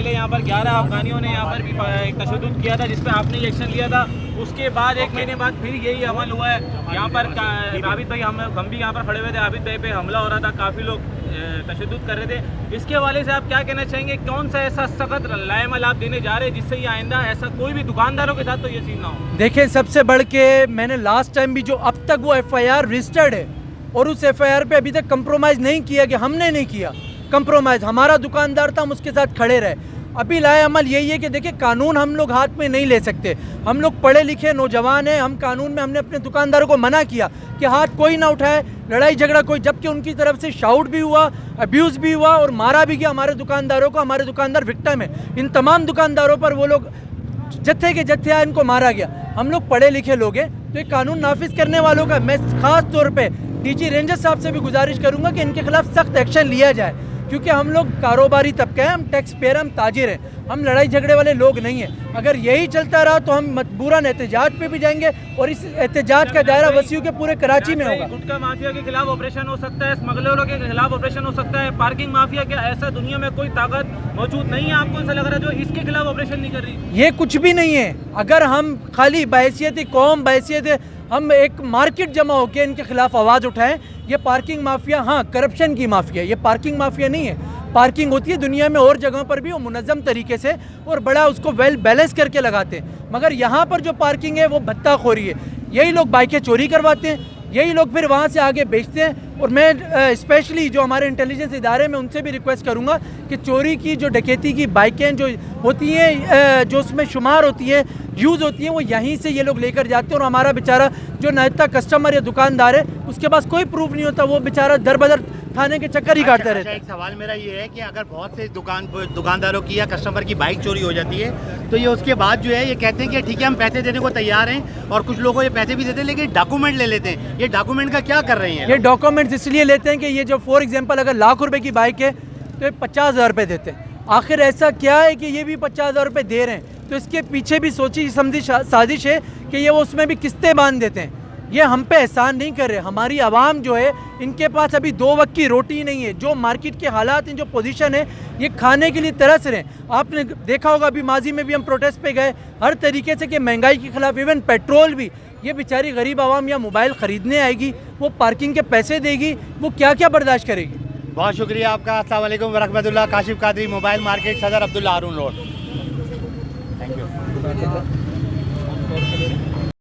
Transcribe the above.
पहले यहाँ पर 11 अफगानियों ने यहाँ पर भी तशद्दुद किया था, जिस पर आपने एक्शन लिया था। उसके बाद 1 महीने बाद फिर यही अमल हुआ है। यहाँ पर आबिद भाई, हम भी यहाँ पर खड़े हुए थे, आबिद भाई पे हमला हो रहा था, काफ़ी लोग तशद्दुद कर रहे थे। इसके हवाले से आप क्या कहना चाहेंगे? कौन सा ऐसा सख्त लाएमल आप देने जा रहे हैं जिससे ये आइंदा ऐसा कोई भी दुकानदारों के साथ तो ये सीन ना हो? देखिए, सबसे बढ़ के मैंने लास्ट टाइम भी जो अब तक वो FIR रजिस्टर्ड है और उस FIR पे अभी तक कंप्रोमाइज़ नहीं किया, कि हमने नहीं किया कंप्रोमाइज़, हमारा दुकानदार था, हम उसके साथ खड़े रहे। अभी लाए अमल यही है कि देखिए, कानून हम लोग हाथ में नहीं ले सकते। हम लोग पढ़े लिखे नौजवान हैं, हम कानून में हमने अपने दुकानदारों को मना किया कि हाथ कोई ना उठाए, लड़ाई झगड़ा कोई, जबकि उनकी तरफ से शाउट भी हुआ, अब्यूज़ भी हुआ और मारा भी गया हमारे दुकानदारों को। हमारे दुकानदार विक्टिम है। इन तमाम दुकानदारों पर वो लोग जत्थे के जत्थे आए, इनको मारा गया। हम लोग पढ़े लिखे लोग हैं, तो ये कानून नाफिज करने वालों का मैं ख़ास तौर पे DG रेंजर साहब से भी गुजारिश करूंगा कि इनके खिलाफ सख्त एक्शन लिया जाए, क्योंकि हम लोग कारोबारी तबका है, हम टैक्स पेयर, हम ताजिर हैं, हम लड़ाई झगड़े वाले लोग नहीं हैं। अगर यही चलता रहा तो हम मजबूरन एहतजाज पे भी जाएंगे और इस एहतजाज का दायरा वसीउ के पूरे कराची में होगा। गुटखा माफिया के खिलाफ ऑपरेशन हो सकता है, स्मगलरों के खिलाफ ऑपरेशन हो सकता है, पार्किंग माफिया के, ऐसा दुनिया में कोई ताकत मौजूद नहीं है आपको ऐसा लग रहा है जो इसके खिलाफ ऑपरेशन नहीं कर रही? ये कुछ भी नहीं है। अगर हम खाली बहैसियत कौम, बहैसियत हम एक मार्केट जमा होकर इनके खिलाफ आवाज़ उठाएं, ये पार्किंग माफिया, हाँ करप्शन की माफिया, ये पार्किंग माफिया नहीं है। पार्किंग होती है दुनिया में और जगहों पर भी, वो मुनज़्ज़म तरीके से और बड़ा उसको वेल बैलेंस करके लगाते हैं। मगर यहाँ पर जो पार्किंग है वो भत्ताखोरी है। यही लोग बाइकें चोरी करवाते हैं, यही लोग फिर वहाँ से आगे बेचते हैं। और मैं स्पेशली जो हमारे इंटेलिजेंस इदारे में उनसे भी रिक्वेस्ट करूँगा कि चोरी की जो डकैती की बाइकें जो होती हैं, जो उसमें शुमार होती हैं, यूज़ होती हैं, वो यहीं से ये लोग लेकर जाते हैं। और हमारा बेचारा जो नायता कस्टमर या दुकानदार है, उसके पास कोई प्रूफ नहीं होता, वो बेचारा दर बदर थाने के चक्कर ही काटता रहता है। एक सवाल मेरा ये है कि अगर बहुत से दुकानदारों की या कस्टमर की बाइक चोरी हो जाती है, तो ये उसके बाद जो है ये कहते हैं कि ठीक है हम पैसे देने को तैयार हैं, और कुछ लोगों ये पैसे भी देते हैं लेकिन डॉक्यूमेंट ले लेते हैं। ये डॉक्यूमेंट का क्या कर रहे हैं? ये डॉक्यूमेंट्स इसलिए लेते हैं कि ये जो फॉर एग्जांपल अगर ₹1,00,000 की बाइक है तो ये 50,000 रुपये देते हैं। आखिर ऐसा क्या है कि ये भी 50,000 रुपये दे रहे हैं? तो इसके पीछे भी सोची समझी साजिश है कि ये वो उसमें भी किस्तें बांध देते हैं। ये हम पे एहसान नहीं कर रहे। हमारी आवाम जो है, इनके पास अभी 2 वक्त की रोटी नहीं है। जो मार्केट के हालात हैं, जो पोजीशन है, ये खाने के लिए तरस रहे हैं। आपने देखा होगा अभी माजी में भी हम प्रोटेस्ट पे गए हर तरीके से कि महंगाई के खिलाफ, इवन पेट्रोल भी। ये बेचारी गरीब आवाम या मोबाइल ख़रीदने आएगी, वो पार्किंग के पैसे देगी, वो क्या क्या बर्दाश्त करेगी? बहुत शुक्रिया आपका। अस्सलाम वालेकुम वरहमतुल्लाह। काशिफ कादरी, मोबाइल मार्केट, सदर अब्दुल्ला हारून रोड। Thank you.